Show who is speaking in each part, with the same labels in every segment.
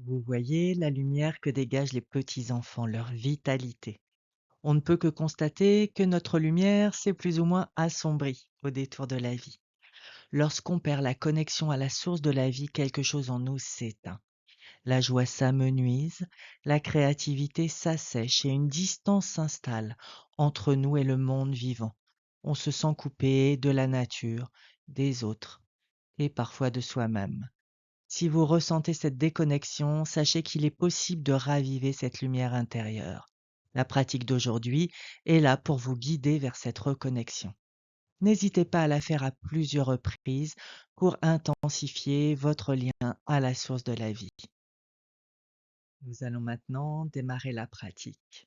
Speaker 1: Vous voyez la lumière que dégagent les petits enfants, leur vitalité. On ne peut que constater que notre lumière s'est plus ou moins assombrie au détour de la vie. Lorsqu'on perd la connexion à la source de la vie, quelque chose en nous s'éteint. La joie s'amenuise, la créativité s'assèche et une distance s'installe entre nous et le monde vivant. On se sent coupé de la nature, des autres et parfois de soi-même. Si vous ressentez cette déconnexion, sachez qu'il est possible de raviver cette lumière intérieure. La pratique d'aujourd'hui est là pour vous guider vers cette reconnexion. N'hésitez pas à la faire à plusieurs reprises pour intensifier votre lien à la source de la vie. Nous allons maintenant démarrer la pratique.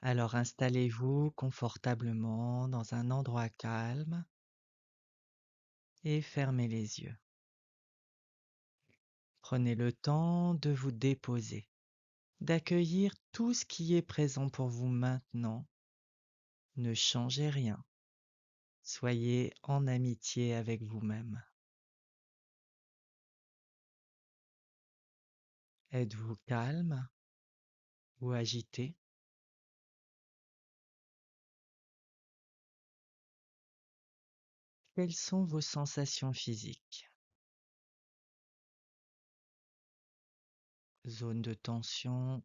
Speaker 1: Alors installez-vous confortablement dans un endroit calme et fermez les yeux. Prenez le temps de vous déposer, d'accueillir tout ce qui est présent pour vous maintenant. Ne changez rien. Soyez en amitié avec vous-même. Êtes-vous calme ou agité? Quelles sont vos sensations physiques? Zone de tension,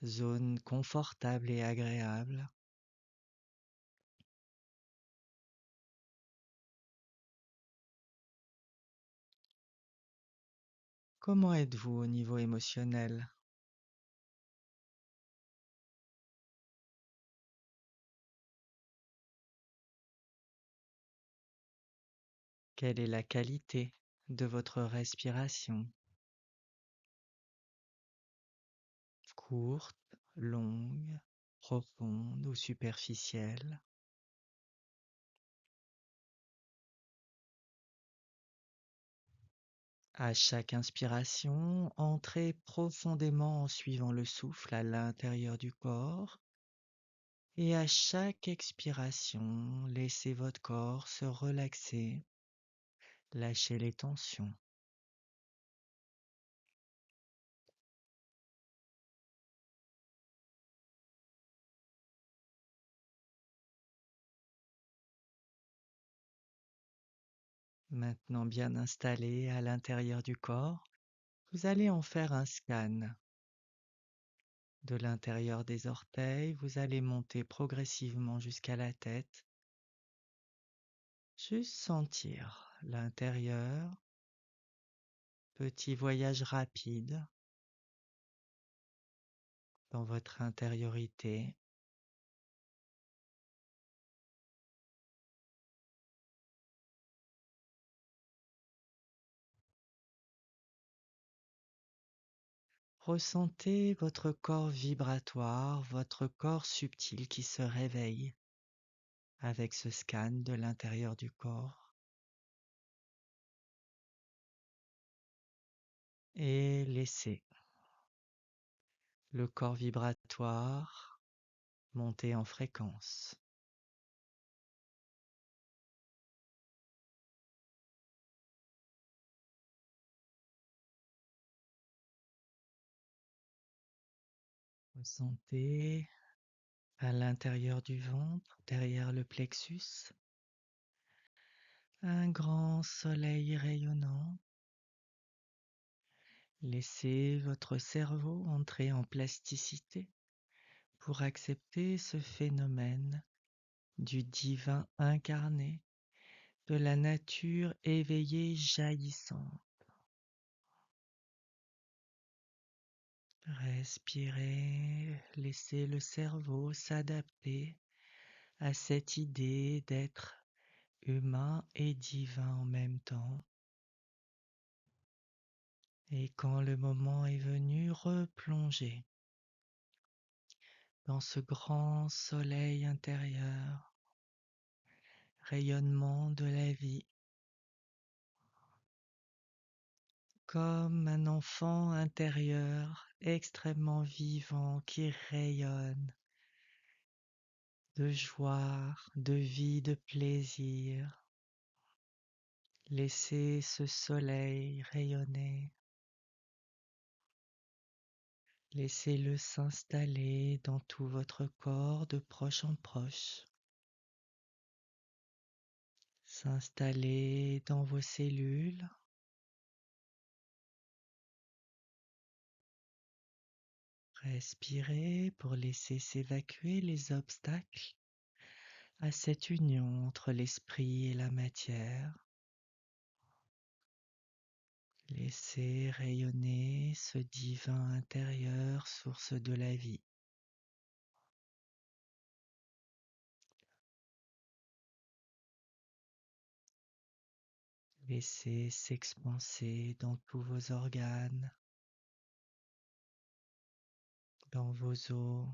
Speaker 1: zone confortable et agréable. Comment êtes-vous au niveau émotionnel? Quelle est la qualité de votre respiration? Courte, longue, profonde ou superficielle? À chaque inspiration, entrez profondément en suivant le souffle à l'intérieur du corps et à chaque expiration, laissez votre corps se relaxer, lâchez les tensions. Maintenant bien installé à l'intérieur du corps, vous allez en faire un scan. De l'intérieur des orteils, vous allez monter progressivement jusqu'à la tête. Juste sentir l'intérieur, petit voyage rapide dans votre intériorité. Ressentez votre corps vibratoire, votre corps subtil qui se réveille avec ce scan de l'intérieur du corps. Et laissez le corps vibratoire monter en fréquence. Ressentez à l'intérieur du ventre, derrière le plexus, un grand soleil rayonnant. Laissez votre cerveau entrer en plasticité pour accepter ce phénomène du divin incarné, de la nature éveillée jaillissante. Respirez, laissez le cerveau s'adapter à cette idée d'être humain et divin en même temps. Et quand le moment est venu, replongez dans ce grand soleil intérieur, rayonnement de la vie, comme un enfant intérieur extrêmement vivant qui rayonne de joie, de vie, de plaisir. Laissez ce soleil rayonner Laissez-le s'installer dans tout votre corps de proche en proche, s'installer dans vos cellules. Respirez pour laisser s'évacuer les obstacles à cette union entre l'esprit et la matière. Laissez rayonner ce divin intérieur, source de la vie. Laissez s'expanser dans tous vos organes, dans vos os,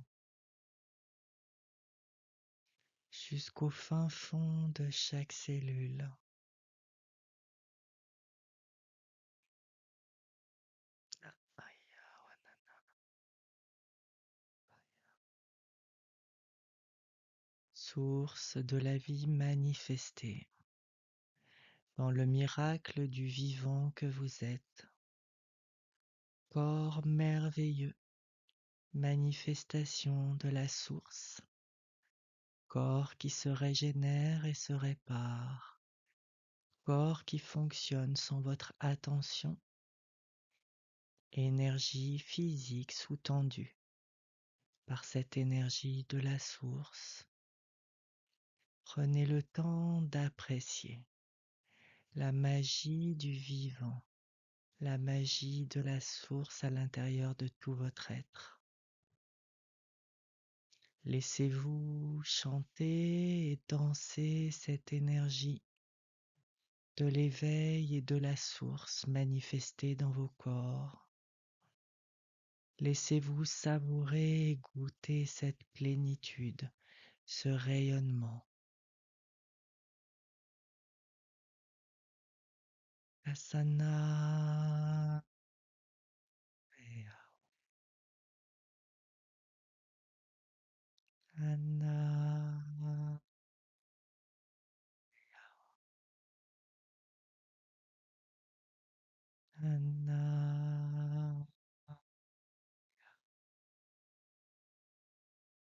Speaker 1: jusqu'au fin fond de chaque cellule. Source de la vie manifestée, dans le miracle du vivant que vous êtes. Corps merveilleux, manifestation de la source. Corps qui se régénère et se répare. Corps qui fonctionne sans votre attention. Énergie physique sous-tendue par cette énergie de la source. Prenez le temps d'apprécier la magie du vivant, la magie de la source à l'intérieur de tout votre être. Laissez-vous chanter et danser cette énergie de l'éveil et de la source manifestée dans vos corps. Laissez-vous savourer et goûter cette plénitude, ce rayonnement. Asana. Ana. Ana.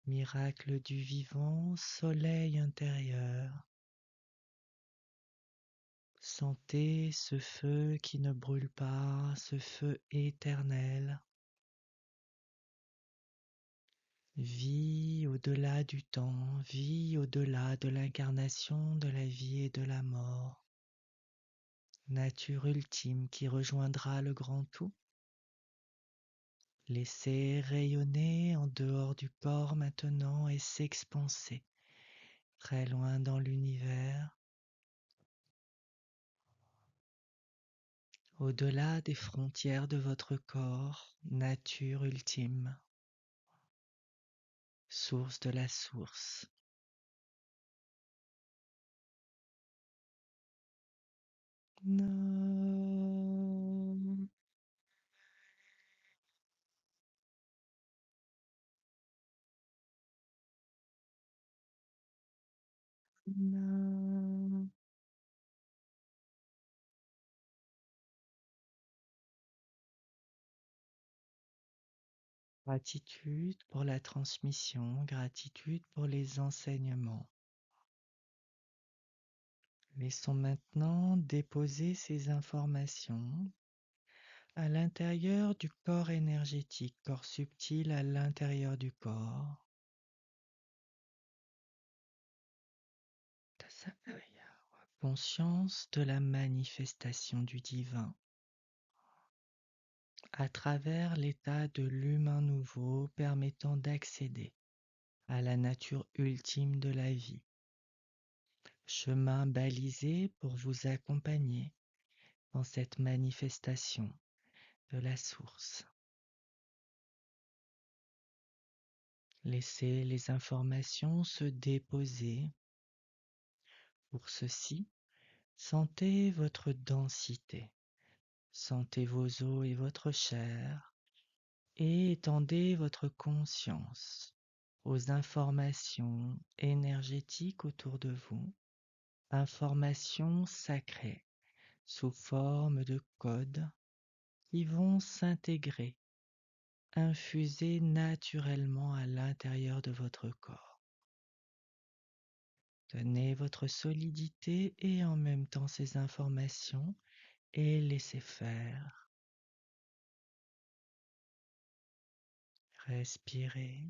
Speaker 1: Miracle du vivant, soleil intérieur. Sentez ce feu qui ne brûle pas, ce feu éternel. Vie au-delà du temps, vie au-delà de l'incarnation de la vie et de la mort. Nature ultime qui rejoindra le grand tout. Laissez rayonner en dehors du corps maintenant et s'expanser très loin dans l'univers, au-delà des frontières de votre corps, nature ultime, source de la source. Non, non. Gratitude pour la transmission, gratitude pour les enseignements. Laissons maintenant déposer ces informations à l'intérieur du corps énergétique, corps subtil à l'intérieur du corps. Conscience de la manifestation du divin à travers l'état de l'humain nouveau permettant d'accéder à la nature ultime de la vie. Chemin balisé pour vous accompagner dans cette manifestation de la source. Laissez les informations se déposer. Pour ceci, sentez votre densité, sentez vos os et votre chair et étendez votre conscience aux informations énergétiques autour de vous, informations sacrées sous forme de codes qui vont s'intégrer infuser naturellement à l'intérieur de votre corps. Donnez votre solidité et en même temps ces informations et laissez faire. Respirez.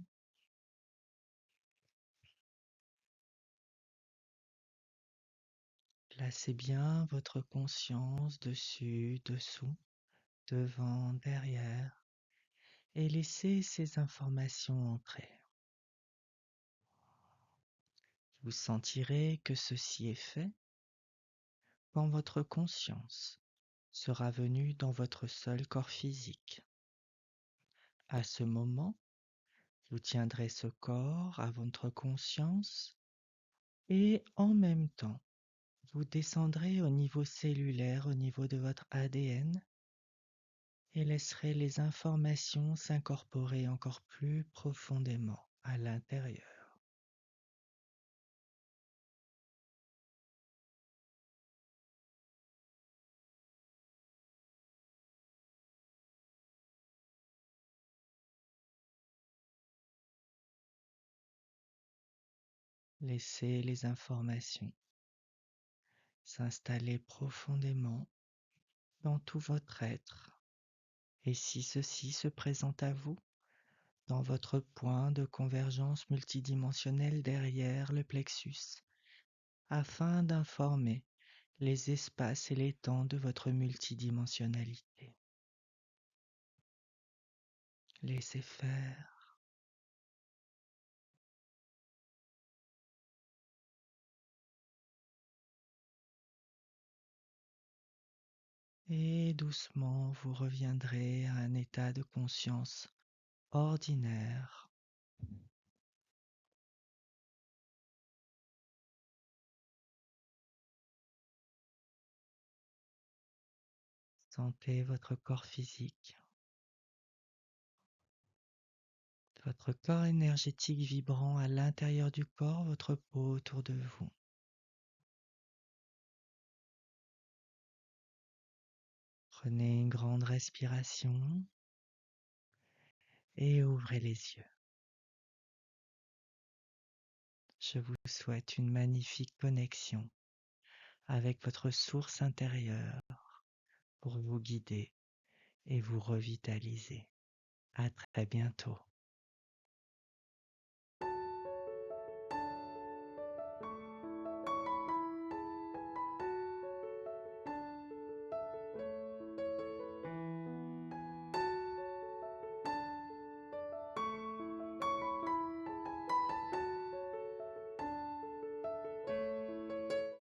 Speaker 1: Placez bien votre conscience dessus, dessous, devant, derrière et laissez ces informations entrer. Vous sentirez que ceci est fait quand votre conscience sera venue dans votre seul corps physique. À ce moment, vous tiendrez ce corps à votre conscience et en même temps, vous descendrez au niveau cellulaire, au niveau de votre ADN et laisserez les informations s'incorporer encore plus profondément à l'intérieur. Laissez les informations s'installer profondément dans tout votre être. Et si ceci se présente à vous, dans votre point de convergence multidimensionnelle derrière le plexus, afin d'informer les espaces et les temps de votre multidimensionnalité. Laissez faire. Et doucement, vous reviendrez à un état de conscience ordinaire. Sentez votre corps physique, votre corps énergétique vibrant à l'intérieur du corps, votre peau autour de vous. Prenez une grande respiration et ouvrez les yeux. Je vous souhaite une magnifique connexion avec votre source intérieure pour vous guider et vous revitaliser. À très bientôt.